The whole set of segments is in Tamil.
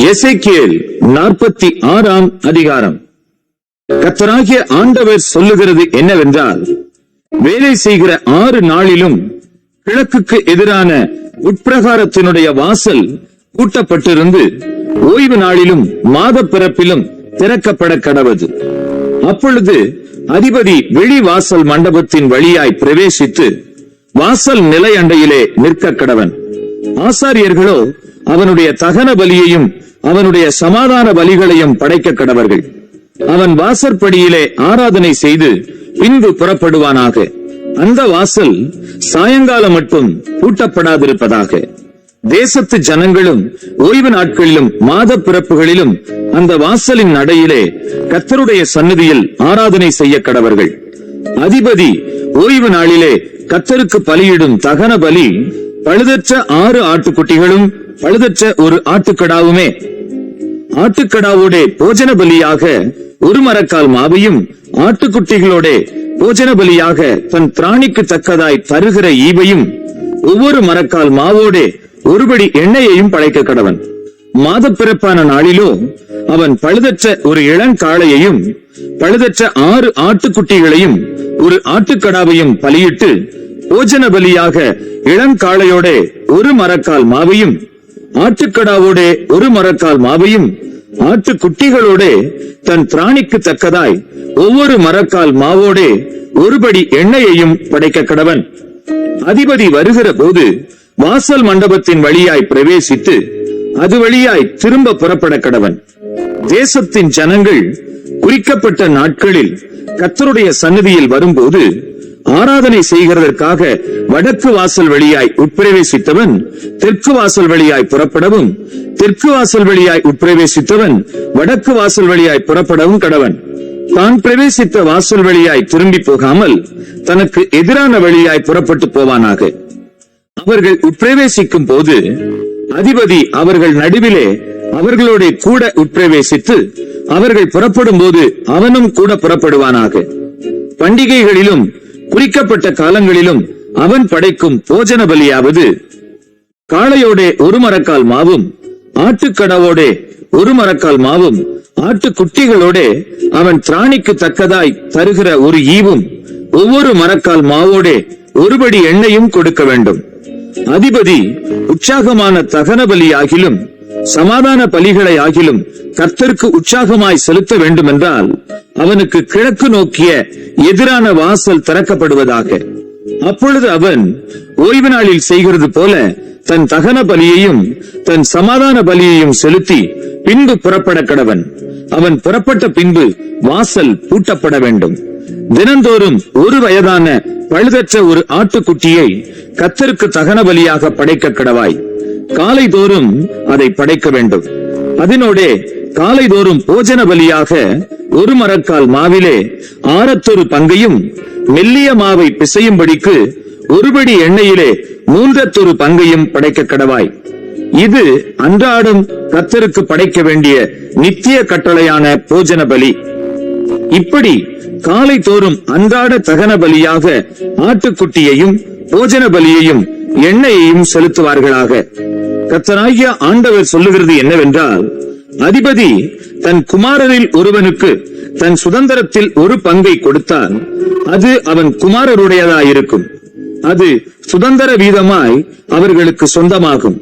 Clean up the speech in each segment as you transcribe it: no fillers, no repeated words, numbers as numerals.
எசேக்கியேல் 46ஆம் அதிகாரம். கர்த்தராகிய ஆண்டவர் சொல்லுகிறது என்னவென்றால், வேலை செய்கிற 6 நாளிலும் கிழக்குக்கு எதிரான உட்பிரகாரத்தினுடைய வாசல் பூட்டப்பட்டிருந்து ஓய்வு நாளிலும் மாத பிறப்பிலும் திறக்கப்பட கடவது. அப்பொழுது அதிபதி வெளி வாசல் மண்டபத்தின் வழியாய் பிரவேசித்து வாசல் நிலை அண்டையிலே நிற்க கடவன். ஆசாரியர்களோ அவனுடைய தகன பலியையும் அவனுடைய சமாதான பலிகளையும் படைக்க கடவர்கள். அவன் வாசற்படியிலே ஆராதனை செய்து பின்பு புறப்படுவானாக. அந்த வாசல் சாயங்காலம் மட்டும் பூட்டப்படாதிருப்பதாக. தேசத்து ஜனங்களும் ஓய்வு நாட்களிலும் மாத பிறப்புகளிலும் அந்த வாசலின் நடையிலே கர்த்தருடைய சந்நிதியில் ஆராதனை செய்ய கடவர்கள். அதிபதி ஓய்வு நாளிலே கர்த்தருக்கு பலியிடும் தகன பலி பழுதற்ற 6 ஆட்டுக்குட்டிகளும் பழுதற்ற ஒரு ஆட்டுக்கடாவுமே. ஆட்டுக்கடாவோட போஜன பலியாக 1 மரக்கால் மாவையும் ஆட்டுக்குட்டிகளோட போஜன பலியாக தன் திராணிக்கு தக்கதாய் தருகிற ஈவையும் ஒவ்வொரு மரக்கால் மாவோட 1 படி எண்ணெயையும் படைக்க கடவன். மாத பிறப்பான நாளிலோ அவன் பழுதற்ற ஒரு இளங்காளையையும் பழுதற்ற 6 ஆட்டுக்குட்டிகளையும் 1 ஆட்டுக்கடாவையும் பலியிட்டு போஜன பலியாக இளங்காளையோட 1 மரக்கால் மாவையும் ஆட்டுக்கடாவோட 1 மரக்கால் மாவையும் ஆட்டுக்குட்டிகளோட தன் திராணிக்கு தக்கதாய் ஒவ்வொரு மரக்கால் மாவோட 1 படி எண்ணெயையும் படைக்க கடவன். அதிபதி வருகிற போது வாசல் மண்டபத்தின் வழியாய் பிரவேசித்து அது வழியாய் திரும்ப புறப்பட கடவன். தேசத்தின் ஜனங்கள் குறிக்கப்பட்ட நாட்களில் கர்த்தருடைய சந்நிதியில் வரும்போது ஆராதனை செய்கிறதற்காக வடக்கு வாசல் வழியாய் உட்பிரவேசித்தவன் தெற்கு வாசல் வழியாய் புறப்படவும், தெற்கு வாசல் வழியாய் உட்பிரவேசித்தவன் வடக்கு வாசல் வழியாய் புறப்படவும் கடவன். தான் பிரவேசித்த வாசல் வழியாய் திரும்பி போகாமல் தனக்கு எதிரான வழியாய் புறப்பட்டு போவானாக. அவர்கள் உட்பிரவேசிக்கும் போது அதிபதி அவர்கள் நடுவிலே அவர்களோட கூட உட்பிரவேசித்து அவர்கள் புறப்படும் போது அவனும் கூட புறப்படுவானாக. பண்டிகைகளிலும் குறிக்கப்பட்ட காலங்களிலும் அவன் படைக்கும் போஜன பலியாவது காளையோட 1 மரக்கால் மாவும் ஆட்டுக்கடாவோட 1 மரக்கால் மாவும் ஆட்டுக்குட்டிகளோட அவன் திராணிக்கு தக்கதாய் தருகிற ஒரு ஈவும் ஒவ்வொரு மரக்கால் மாவோட 1 படி எண்ணெயும் கொடுக்க வேண்டும். அதிபதி உற்சாகமான தகன பலி ஆகிலும் சமாதான பலிகளை ஆகிலும் கர்த்தருக்கு உற்சாகமாய் செலுத்த வேண்டும் என்றால் அவனுக்கு கிழக்கு நோக்கிய எதிரான வாசல் திறக்கப்படுவதாக. அப்பொழுது அவன் ஓய்வு நாளில் செய்கிறது போல தன் தகன பலியையும் தன் சமாதான பலியையும் செலுத்தி பின்பு புறப்பட கடவன். அவன் புறப்பட்ட பின்பு வாசல் பூட்டப்பட வேண்டும். தினந்தோறும் 1 வயதான பழுதற்ற ஒரு ஆட்டுக்குட்டியை கர்த்தருக்கு தகன பலியாக படைக்க கடவாய். காலை தோறும் அதை படைக்க வேண்டும். அதனோட காலை தோறும் போஜன பலியாக 1 மரக்கால் மாவிலே 1/6 பங்கையும் மெல்லிய மாவை பிசையும்படிக்கு 1 படி எண்ணெயிலே 3/4 பங்கையும் படைக்க கடவாய். இது அன்றாடம் கர்த்தருக்கு படைக்க வேண்டிய நித்திய கட்டளையான போஜன பலி. இப்படி காலை தோறும் அன்றாட தகன பலியாக ஆட்டுக்குட்டியையும் போஜன பலியையும் எண்ணெயையும் செலுத்துவார்களாக. கர்த்தராகிய ஆண்டவர் சொல்லுகிறது என்னவென்றால், அதிபதி தன் குமாரரில் ஒருவனுக்கு தன் சுதந்திரத்தில் 1 பங்கை கொடுத்தால் அது அவன் குமாரருடையதாயிருக்கும். அது சுதந்திர வீதமாய் அவர்களுக்கு சொந்தமாகும்.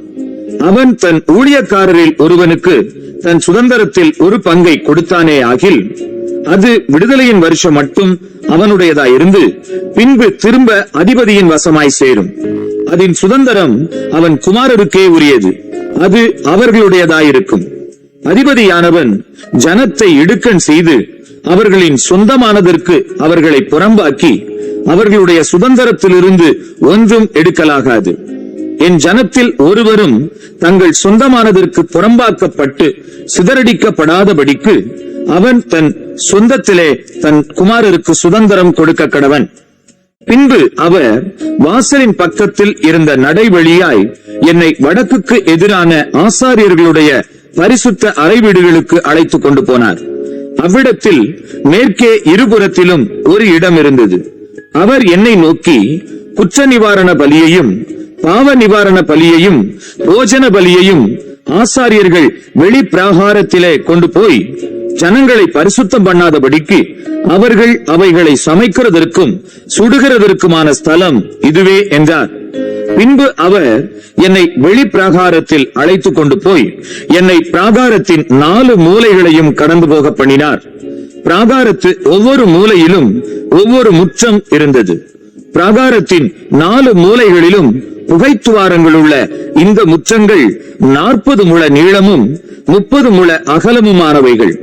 அவன் தன் ஊழியக்காரரில் ஒருவனுக்கு தன் சுதந்திரத்தில் 1 பங்கை கொடுத்தானே ஆகில் அது விடுதலையின் வருஷம் மட்டும் அவனுடையதாயிருந்து பின்பு திரும்ப அதிபதியின் வசமாய் சேரும். அதன் சுதந்திரம் அவன் குமாரருக்கே உரியது. அது அவர்களுடையதாயிருக்கும். அதிபதியானவன் ஜனத்தை இடுக்கண் செய்து அவர்களின் சொந்தமானதற்கு அவர்களை புறம்பாக்கி அவர்களுடைய சுதந்திரத்திலிருந்து ஒன்றும் எடுக்கலாகாது. என் ஜனத்தில் ஒருவரும் தங்கள் சொந்தமானதற்கு புறம்பாக்கப்பட்டு சிதறடிக்கப்படாதபடிக்கு அவன் தன் சொந்தத்திலே தன் குமாரருக்கு சுதந்திரம் கொடுக்க கடவன். பின்பு அவர் வாசலின் பக்கத்தில் இருந்த நடை வழியாய் என்னை வடக்குக்கு எதிரான ஆசாரியர்களுடைய பரிசுத்த அறை வீடுகளுக்கு அழைத்துக் கொண்டு போனார். அவ்விடத்தில் மேற்கே இருபுறத்திலும் ஒரு இடம் இருந்தது. அவர் என்னை நோக்கி குற்ற நிவாரண பலியையும் பாவ நிவாரண பலியையும் போஜன பலியையும் ஆசாரியர்கள் வெளி பிராகாரத்திலே கொண்டு போய் ஜனங்களை பரிசுத்தம் பண்ணாதபடிக்கு அவர்கள் அவைகளை சமைக்கிறதற்கும் சுடுகிறதற்குமான ஸ்தலம் இதுவே என்றார். பின்பு அவர் என்னை வெளி பிராகாரத்தில் அழைத்துக் கொண்டு போய் என்னை பிராகாரத்தின் 4 மூலைகளையும் கடந்து போக பண்ணினார். பிராகாரத்து ஒவ்வொரு மூலையிலும் ஒவ்வொரு முற்றம் இருந்தது. பிராகாரத்தின் 4 மூலைகளிலும் புகைத்துவாரங்கள் உள்ள இந்த முற்றங்கள் 40 முழ நீளமும் 30 முழ அகலமுமானவைகள்.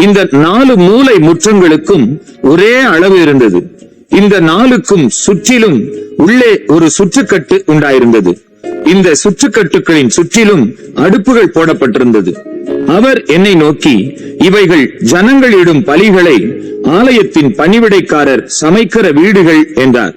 இந்த 4 மூலை முற்றங்களுக்கும் ஒரே அளவு இருந்தது. இந்த 4க்கும் சுற்றிலும் உள்ளே ஒரு சுற்றுக்கட்டு உண்டாயிருந்தது. இந்த சுற்றுக்கட்டுகளின் சுற்றிலும் அடுப்புகள் போடப்பட்டிருந்தது. அவர் என்னை நோக்கி, இவைகள் ஜனங்களிடும் பலிகளை ஆலயத்தின் பணிவிடைக்காரர் சமைக்கிற வீடுகள் என்றார்.